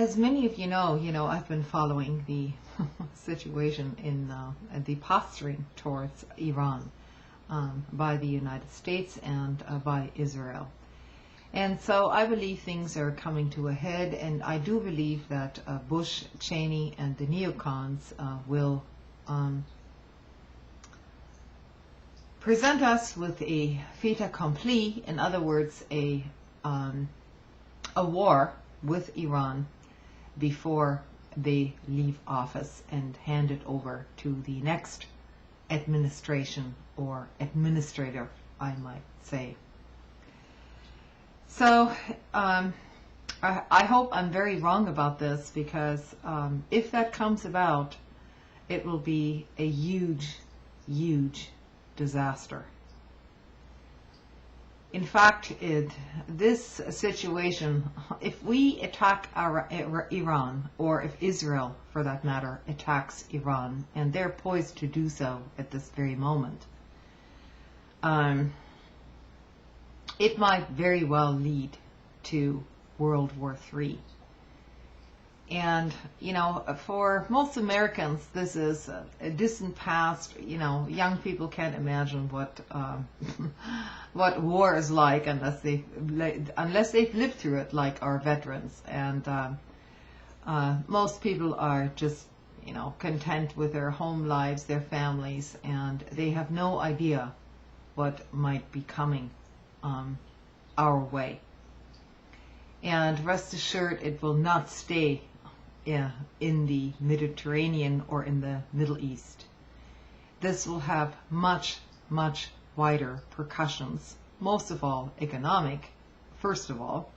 as many of you know, I've been following the situation in the posturing towards Iran by the United States and by Israel. And so I believe things are coming to a head, and I do believe that Bush, Cheney, and the neocons will present us with a fait accompli, in other words, a war with Iran before they leave office and hand it over to the next administration or administrator, I might say. So I hope I'm very wrong about this, because if that comes about, it will be a huge, huge disaster. In fact, this situation, if we attack Iran, or if Israel, for that matter, attacks Iran, and they're poised to do so at this very moment, it might very well lead to World War III. And, for most Americans, this is a distant past. Young people can't imagine what what war is like unless they've lived through it, like our veterans. And most people are just, content with their home lives, their families, and they have no idea what might be coming our way. And rest assured, it will not stay in the Mediterranean or in the Middle East. This will have much, much wider repercussions, most of all economic, first of all,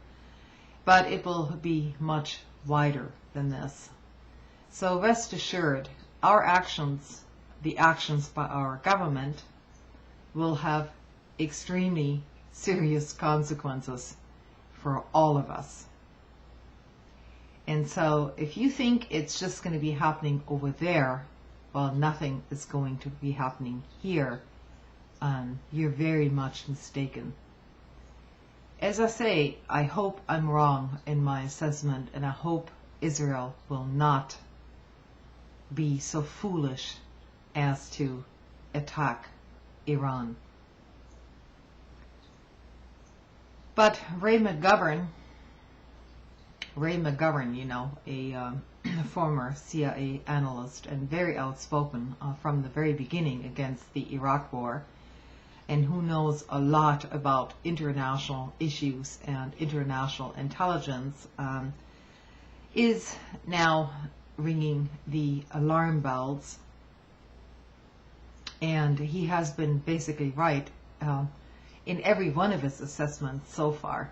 but it will be much wider than this. So rest assured, our actions, the actions by our government, will have extremely serious consequences for all of us. And so if you think it's just going to be happening over there, well, nothing is going to be happening here. You're very much mistaken. As I say, I hope I'm wrong in my assessment, and I hope Israel will not be so foolish as to attack Iran. But Ray McGovern, a former CIA analyst and very outspoken from the very beginning against the Iraq War, and who knows a lot about international issues and international intelligence, is now ringing the alarm bells. And he has been basically right in every one of his assessments so far.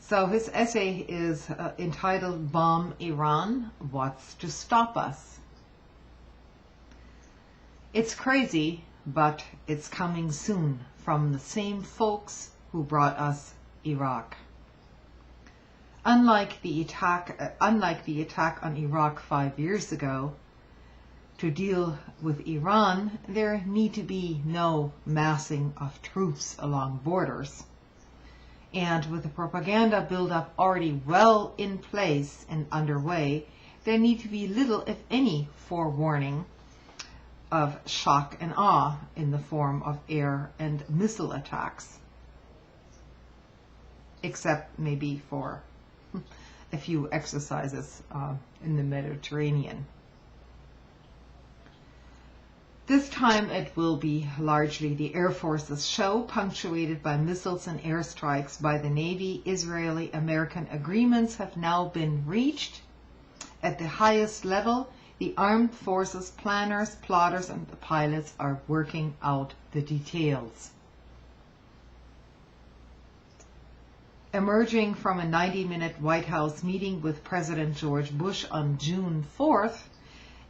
So his essay is entitled "Bomb Iran, What's to Stop Us?" It's crazy, but it's coming soon from the same folks who brought us Iraq. Unlike the attack on Iraq 5 years ago, to deal with Iran, there need to be no massing of troops along borders. And with the propaganda build-up already well in place and underway, there need to be little, if any, forewarning of shock and awe in the form of air and missile attacks. Except maybe for a few exercises in the Mediterranean. This time it will be largely the Air Force's show, punctuated by missiles and airstrikes by the Navy. Israeli-American agreements have now been reached at the highest level. The armed forces planners, plotters, and the pilots are working out the details. Emerging from a 90-minute White House meeting with President George Bush on June 4th,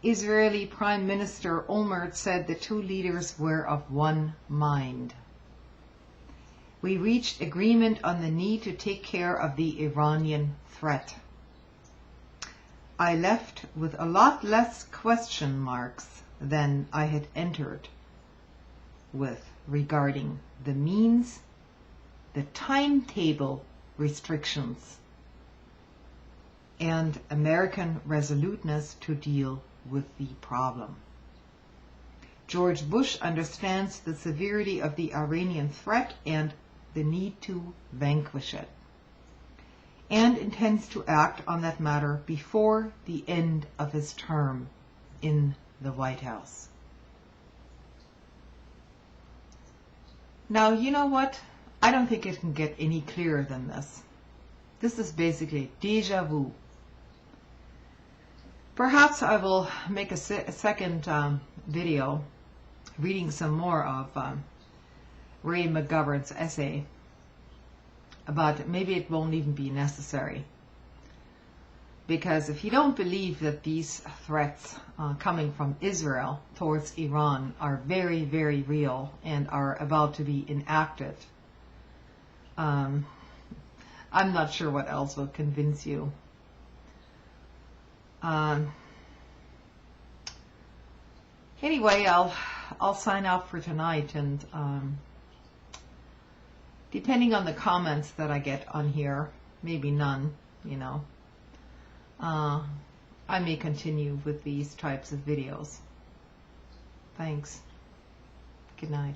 Israeli Prime Minister Olmert said the two leaders were of one mind. We reached agreement on the need to take care of the Iranian threat. I left with a lot less question marks than I had entered with regarding the means, the timetable restrictions, and American resoluteness to deal with the problem. George Bush understands the severity of the Iranian threat and the need to vanquish it, and intends to act on that matter before the end of his term in the White House. Now, you know what? I don't think it can get any clearer than this. This is basically deja vu. Perhaps I will make a second video reading some more of Ray McGovern's essay, but maybe it won't even be necessary. Because if you don't believe that these threats coming from Israel towards Iran are very, very real and are about to be enacted, I'm not sure what else will convince you. Anyway, I'll sign off for tonight, and depending on the comments that I get on here, maybe none, you know, I may continue with these types of videos. Thanks. Good night.